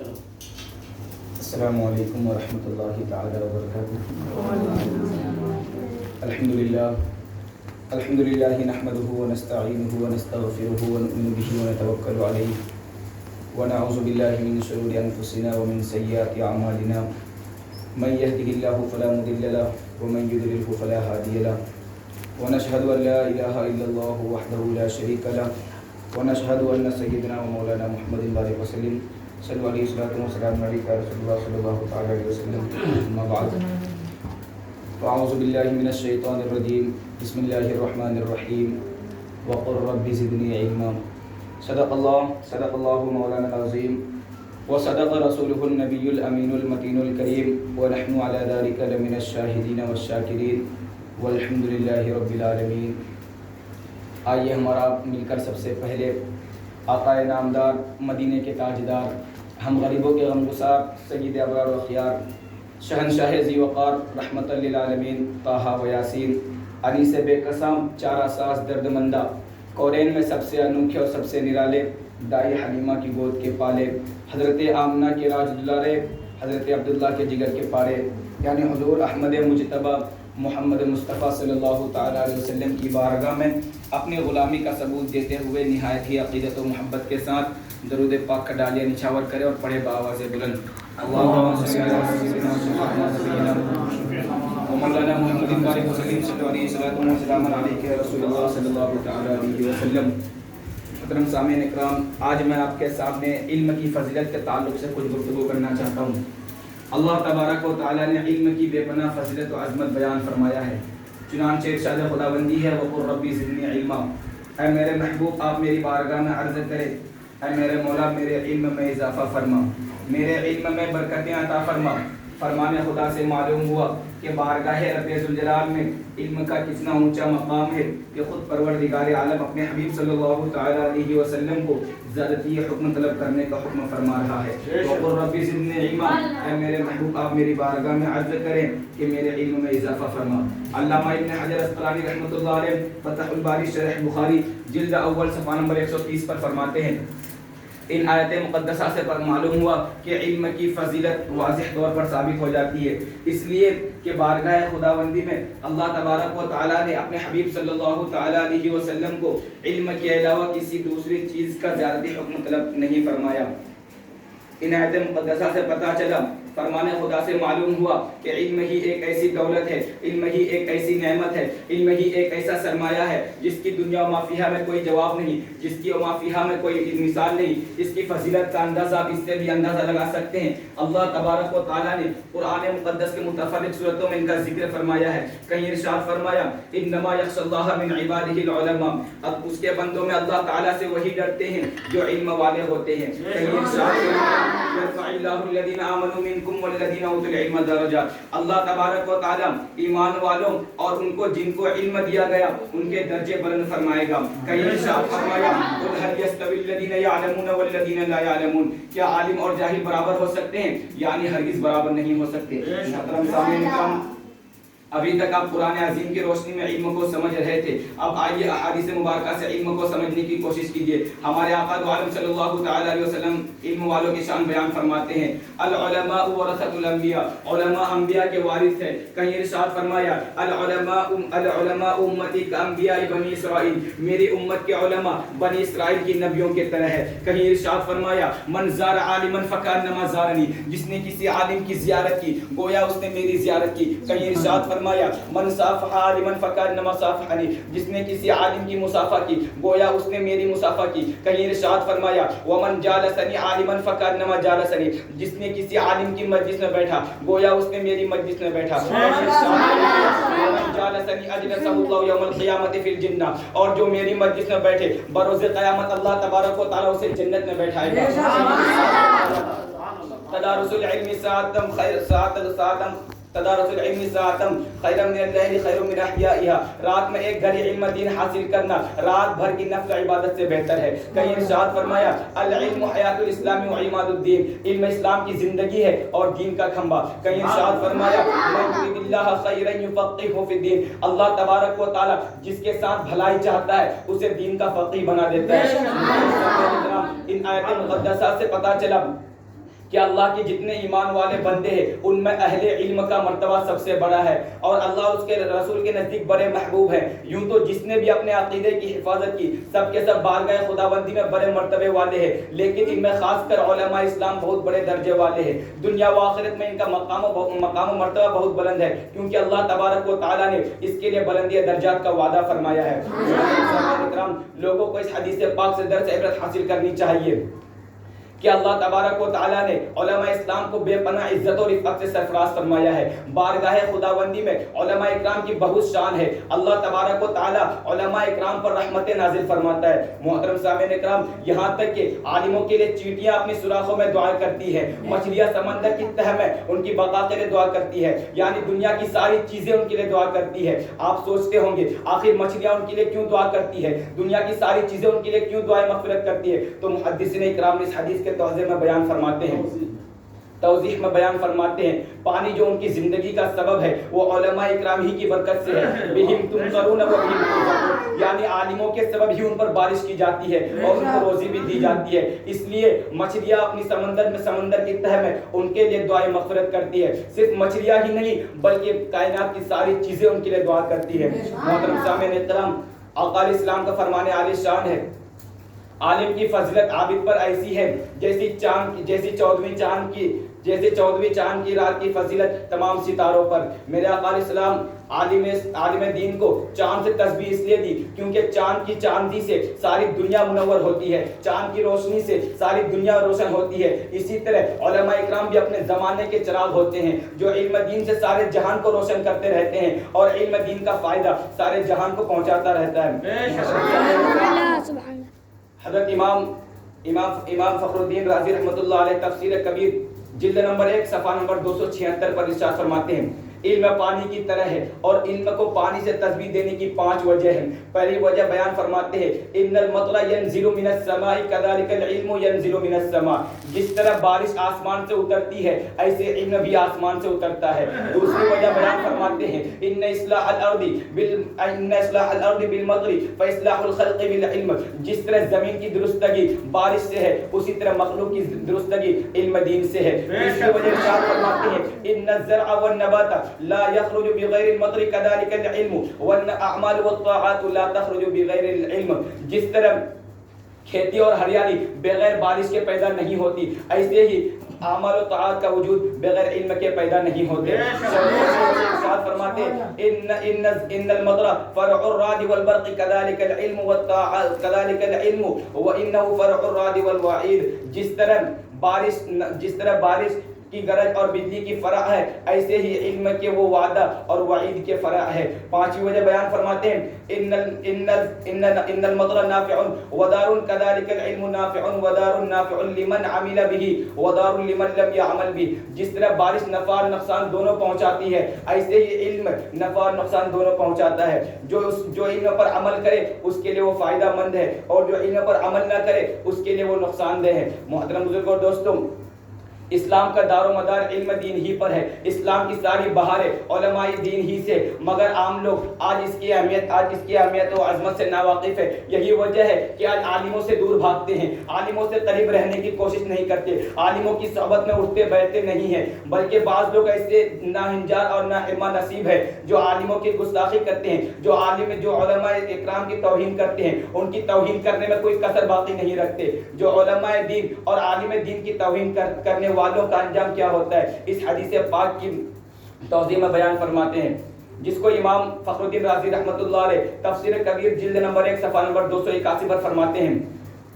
السلام علیکم ورحمۃ اللہ تعالی وبرکاتہ۔ الحمد للہ نحمده ونستعینه ونستغفره ونؤمن به ونتوکل علیہ ونعوذ باللہ من شرور انفسنا ومن سیئات اعمالنا من يهده الله فلا مضل له ومن يضلل فلا هادي له ونشهد ان لا اله الا الله وحده لا شريك له ونشهد ان سيدنا ومولانا محمد بارك وسلم صلوا علیہ الصلوۃ والسلام علیک رسول اللہ صلی اللہ تعالی علیہ وسلم، اما بعد فاعوذ باللہ من الشیطان الرجیم، بسم اللہ الرحمن الرحیم، وقل رب زدنی علما۔ صدق اللہ مولانا العظیم وصدق رسولہ النبی الامین المتین الکریم، ونحن علی ذلک لمن الشاہدین والشاکرین والحمد للہ رب العالمین۔ آئیے ہمارا مل کر سب سے پہلے آقا نامدار، مدینے کے تاجدار، ہم غریبوں کے غمگسار، سید ابرار و خیار، شہنشاہ ذی وقار، رحمت للعالمین، طٰہٰ و یاسین، انیس بے قسم، چارہ ساز درد مندہ، کونین میں سب سے انوکھے اور سب سے نرالے، دائی حلیمہ کی گود کے پالے، حضرت آمنہ کے راج دلارے، حضرت عبداللہ کے جگر کے پارے، یعنی حضور احمد مجتبیٰ محمد مصطفیٰ صلی اللہ تعالیٰ علیہ وسلم کی بارگاہ میں اپنی غلامی کا ثبوت دیتے ہوئے نہایت ہی عقیدت و محبت کے ساتھ درود پاک کا ڈالیہ نچھاور کرے اور پڑھے بآواز بلند، اللہم صلی علی سیدنا مولانا محمد بارک وسلم صلی علیہ وسلم علیہ رسول اللہ صلی اللہ تعالیٰ علیہ وسلم۔ محترم سامعین اکرام، آج میں آپ کے سامنے علم کی فضیلت کے تعلق سے کچھ گفتگو کرنا چاہتا ہوں۔ اللہ تبارک و تعالیٰ نے علم کی بے پناہ فضیلت و عظمت بیان فرمایا ہے، چنانچہ ارشاد خداوندی ہے وقل ربی زدنی علما، اے میرے محبوب آپ میری بارگاہ میں عرض کرے، اے میرے مولا میرے علم میں اضافہ فرما، میرے علم میں برکتیں عطا فرما۔ فرمان خدا سے معلوم ہوا کہ بارگاہ رب ذوالجلال میں علم کا کتنا اونچا مقام ہے کہ خود پروردگار عالم اپنے حبیب صلی اللہ تعالیٰ علیہ وسلم کو زیادتی حکم طلب کرنے کا حکم فرما رہا ہے۔ وقل ربی زدنی علما، اے میرے محبوب آپ میری بارگاہ میں عرض کریں کہ میرے علم میں اضافہ فرما۔ علامہ ابن حجر اسقلانی رحمۃ اللہ علیہ فتح الباری شرح بخاری جلد اول صفحہ نمبر 130 پر فرماتے ہیں، ان آیت مقدسہ سے پر معلوم ہوا کہ علم کی فضیلت واضح طور پر ثابت ہو جاتی ہے، اس لیے کہ بارگاہ خداوندی میں اللہ تبارک و تعالیٰ نے اپنے حبیب صلی اللہ تعالیٰ علیہ وسلم کو علم کے علاوہ کسی دوسری چیز کا زیادتی حکم طلب نہیں فرمایا۔ ان آیت مقدسہ سے پتہ چلا، فرمان خدا سے معلوم ہوا کہ علم ہی ایک ایسی دولت ہے، علم ہی ایک ایسی نعمت ہے، علم ہی ایک ایسا سرمایہ ہے جس کی دنیا و ما فیہا میں کوئی جواب نہیں، جس کی ما فیہا میں کوئی مثال نہیں۔ اس کی فضیلت کا اندازہ آپ اس سے بھی اندازہ لگا سکتے ہیں۔ اللہ تبارک و تعالیٰ نے قرآن مقدس کے متفرق صورتوں میں ان کا ذکر فرمایا ہے، کہیں ارشاد فرمایا انما یخشی اللہ من عبادہ العلماء، اب اس کے بندوں میں اللہ تعالیٰ سے وہی ڈرتے ہیں جو علم والے ہوتے ہیں۔ کہیں ارشاد یرفع اللہ الذین آمنوا منکم والذین اوتوا العلم درجات، اللہ تبارک و تعالیٰ ایمان والوں اور ان کو جن کو علم دیا گیا ان کے درجے بلند فرمائے گا۔ کہیں ارشاد فرمایا قل هل يستوي الذین یعلمون والذین لا یعلمون، کیا عالم اور جاہل برابر ہو سکتے ہیں؟ یعنی ہرگز برابر نہیں ہو سکتے۔ محترم سامعین کرام، ابھی تک آپ قرآن عظیم کی روشنی میں علم کو سمجھ رہے تھے، اب آئیے احادیث مبارکہ سے علم کو سمجھنے کی کوشش کیجیے۔ ہمارے آقا دو عالم صلی اللہ تعالیٰ علیہ وسلم علم والوں کی شان بیان فرماتے ہیں، العلماء ورثۃ الانبیاء، علماء انبیاء کے وارث ہیں۔ کہیں ارشاد فرمایا العلماء امتی کانبیاء بنی اسرائیل، میری امت کے علماء بنی اسرائیل کی نبیوں کی طرح ہے۔ کہیں ارشاد فرمایا من زار عالما فکانما زارنی، جس نے کسی عالم کی زیارت کی گویا اس نے میری زیارت کی۔ کہیں ارشاد فرمایا من صافح عالما فکانما صافحنی، جس نے کسی عالم کی مصافحہ کی گویا اس نے میری مصافحہ کی۔ کہیں ارشاد فرمایا ومن جالسنی عالما فکانما جالسنی، جس نے کسی عالم کی مجلس میں بیٹھا گویا اس نے میری مجلس میں بیٹھا۔ ومن جالسنی اجلسہ اللہ یوم القیامۃ فی الجنہ، اور جو میری مجلس میں بیٹھے بروز قیامت اللہ تبارک و تعالیٰ اسے جنت میں بیٹھائے گا۔ تدارس العلم ساعتم خیر تدارس العلم ساعتم خیر من اللیل خیر من احیائها، رات میں ایک گھڑی علم دین حاصل کرنا رات بھر کی نفل عبادت سے بہتر ہے۔ کہیں ارشاد فرمایا العلم حیات الاسلام و عماد الدین، علم اسلام کی زندگی ہے اور دین کا کھمبا۔ کہیں ارشاد فرمایا من یرید اللہ خیرا یفقہہ فی الدین، اللہ تبارک و تعالی جس کے ساتھ بھلائی چاہتا ہے اسے دین کا فقیہ بنا دیتا ہے۔ ان آیات مقدسات سے پتہ چلا کہ اللہ کے جتنے ایمان والے بندے ہیں ان میں اہل علم کا مرتبہ سب سے بڑا ہے اور اللہ اس کے رسول کے نزدیک بڑے محبوب ہیں۔ یوں تو جس نے بھی اپنے عقیدے کی حفاظت کی سب کے سب بارگاہ خداوندی میں بڑے مرتبے والے ہیں، لیکن ان میں خاص کر علماء اسلام بہت بڑے درجے والے ہیں۔ دنیا و آخرت میں ان کا مقام و مرتبہ بہت بلند ہے، کیونکہ اللہ تبارک و تعالیٰ نے اس کے لیے بلندی درجات کا وعدہ فرمایا ہے۔ لوگوں کو اس حدیث پاک سے درس عبرت حاصل کرنی چاہیے کہ اللہ تبارک و تعالیٰ نے علماء اسلام کو بے پناہ عزت اور رفعت سے سرفراز فرمایا ہے۔ بارگاہ خداوندی میں علماء اکرام کی بہت شان ہے۔ اللہ تبارک و تعالیٰ علماء اکرام پر رحمتیں نازل فرماتا ہے۔ محترم سامعین اکرام، یہاں تک کہ عالموں کے لیے چیونٹیاں اپنی سوراخوں میں دعا کرتی ہے، مچھلیاں سمندر کی تہ میں ان کی بقا کے لیے دعا کرتی ہے، یعنی دنیا کی ساری چیزیں ان کے لیے دعا کرتی ہے۔ آپ سوچتے ہوں گے آخر مچھلیاں ان کے لیے کیوں دعا کرتی ہے، دنیا کی ساری چیزیں ان کے لیے کیوں دعائیں مغفرت کرتی ہے؟ تو محدثین اکرام نے اس حدیث کے توضیح میں بیان فرماتے ہیں پانی جو ان کی زندگی کا سبب ہے وہ علماء اکرام ہی کی برکت سے ہے۔ بہم تمطرون و بہم ترزقون، یعنی عالموں کے سبب ہی ان پر بارش کی جاتی ہے اور ان کو روزی بھی دی جاتی ہے۔ اس لیے مچھلیاں اپنی سمندر کی تہ میں ان کے لیے دعائیں مغفرت کرتی ہے۔ صرف مچھلیاں ہی نہیں بلکہ کائنات کی ساری چیزیں ان کے لیے دعا کرتی ہے۔ محترم سامعین اکرام، آقا علیہ السلام کا فرمان عالی شان ہے، عالم کی فضیلت عابد پر ایسی ہے جیسے 14ویں چاند کی رات کی فضیلت تمام ستاروں پر۔ میرے آقا علیہ السلام عالم دین کو چاند سے تشبیہ اس لیے دی کیونکہ چاند کی چاندی سے ساری دنیا منور ہوتی ہے، چاند کی روشنی سے ساری دنیا روشن ہوتی ہے۔ اسی طرح علماء اکرام بھی اپنے زمانے کے چراغ ہوتے ہیں جو علم دین سے سارے جہان کو روشن کرتے رہتے ہیں اور علم دین کا فائدہ سارے جہان کو پہنچاتا رہتا ہے۔ حضرت امام فخر الدین رازی رحمۃ اللہ علیہ تفسیر کبیر جلد نمبر 1 صفحہ نمبر 276 پر ارشاد فرماتے ہیں علم پانی کی طرح ہے اور علم کو پانی سے تشبیہ دینے کی 5 وجہ ہیں۔ پہلی وجہ بیان فرماتے ہیں ان المطر ينزل من السماء كذلك العلم ينزل من السماء، جس طرح بارش آسمان سے اترتی ہے ایسے علم بھی آسمان سے اترتا ہے۔ دوسری وجہ بیان فرماتے ہیں ان اصلاح الارض بالمطر فاصلاح الخلق بالعلم، جس طرح زمین کی درستگی بارش سے ہے اسی طرح مخلوق کی درستگی علم دین سے ہے۔ تیسری وجہ ارشاد فرماتے ہیں ان الزرع والنبات لا يخرج بغير المطر كذلك العلم والاعمال والطاعات لا تخرج بغير العلم، جس طرح کھیتی اور ہریالی بغیر بارش کے پیدا نہیں ہوتی ایسے ہی اعمال و طاعات کا وجود بغیر علم کے پیدا نہیں ہوتے۔ ارشاد فرماتے ان المطر فرع الرعد والبرق كذلك العلم والطاعات كذلك العلم وانه فرع الرعد والوعيد، جس طرح بارش کی گرج اور بجلی کی فرع ہے ایسے ہی علم کے وہ وعدہ اور وعید کے فرع ہے۔ 5ویں وجہ بیان فرماتے ہیں ان المطر نافع ودار كذلك العلم نافع ودار نافع لمن عمل به ودار لمن لم يعمل به، جس طرح بارش نفع اور نقصان دونوں پہنچاتی ہے ایسے ہی علم نفع اور نقصان دونوں پہنچاتا ہے۔ جو علم پر عمل کرے اس کے لیے وہ فائدہ مند ہے اور جو علم پر عمل نہ کرے اس کے لیے وہ نقصان دہ ہے۔ محترم بزرگوں اور دوستوں، اسلام کا دار و مدار علم دین ہی پر ہے، اسلام کی ساری بہاریں علماء دین ہی سے، مگر عام لوگ آج اس کی اہمیت و عظمت سے ناواقف ہے۔ یہی وجہ ہے کہ آج عالموں سے دور بھاگتے ہیں، عالموں سے قریب رہنے کی کوشش نہیں کرتے، عالموں کی صحبت میں اٹھتے بیٹھتے نہیں ہیں، بلکہ بعض لوگ ایسے ناہنجار اور ناحرمہ نصیب ہے جو عالموں کی گستاخی کرتے ہیں، جو علماء اکرام کی توہین کرتے ہیں، ان کی توہین کرنے میں کوئی کسر باقی نہیں رکھتے۔ جو علماء دین اور عالم دین کی توہین کرنے والوں کا انجام کیا ہوتا ہے اس حدیث پاک کی توضیح میں بیان فرماتے ہیں، جس کو امام فخر الدین رازی رحمۃ اللہ علیہ تفسیر کبیر جلد نمبر 1 صفحہ نمبر 281 پر فرماتے ہیں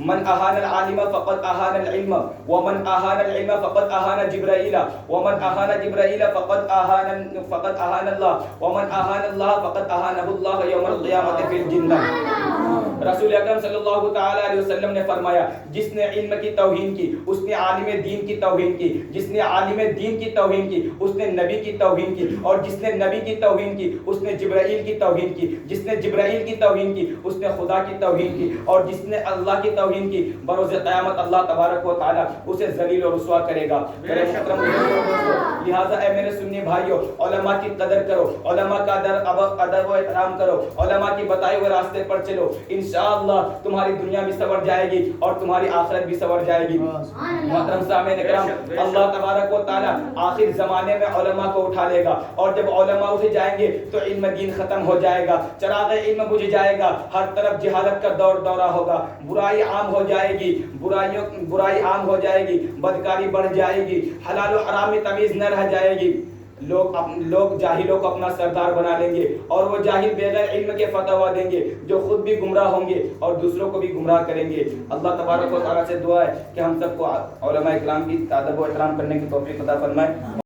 من اہان العالم فقد اہان العلم ومن اہان العلم فقد اہان جبرائیل ومن اہان جبرائیل فقد اہان اللہ ومن اہان اللہ فقد اہانہ اللہ یوم القیامۃ فی الجنہ۔ رسول اکرم صلی اللہ تعالی علیہ وسلم نے فرمایا جس نے علم کی توہین کی اس نے عالم دین کی توہین کی، جس نے عالم دین کی توہین کی اس نے نبی کی توہین کی، اور جس نے نبی کی توہین کی اس نے جبرائیل کی توہین کی، جس نے جبرائیل کی توہین کی اس نے خدا کی توہین کی، اور جس نے اللہ کی توہین کی بروز قیامت اللہ تبارک و تعالی اسے ذلیل و رسوا کرے گا۔ میرے محترم لہذا اے میرے سنی بھائیو، علماء کی قدر کرو، علماء کا ادب و احترام کرو، علماء کی بتائے ہوئے راستے پر چلو، انشاءاللہ تمہاری دنیا بھی سنور جائے گی اور تمہاری آخرت بھی سنور جائے گی۔ محترم سامعین کرام، اللہ تبارک و تعالی آخر زمانے میں علماء کو اٹھا لے گا، اور جب علماء اٹھ جائیں گے تو علم دین ختم ہو جائے گا، چراغ علم بجھ جائے گا، ہر طرف جہالت کا دورہ ہوگا، برائی عام ہو جائے گی، برائی عام ہو جائے گی، بدکاری بڑھ جائے گی، حلال و حرام میں تمیز نہ رہ جائے گی، لوگ جاہلوں کو اپنا سردار بنا لیں گے، اور وہ جاہل بغیر علم کے فتویٰ دیں گے جو خود بھی گمراہ ہوں گے اور دوسروں کو بھی گمراہ کریں گے۔ اللہ تبارک و تعالیٰ سے دعا ہے کہ ہم سب کو علماء اکرام کی ادب و احترام کرنے کی توفیق عطا فرمائے۔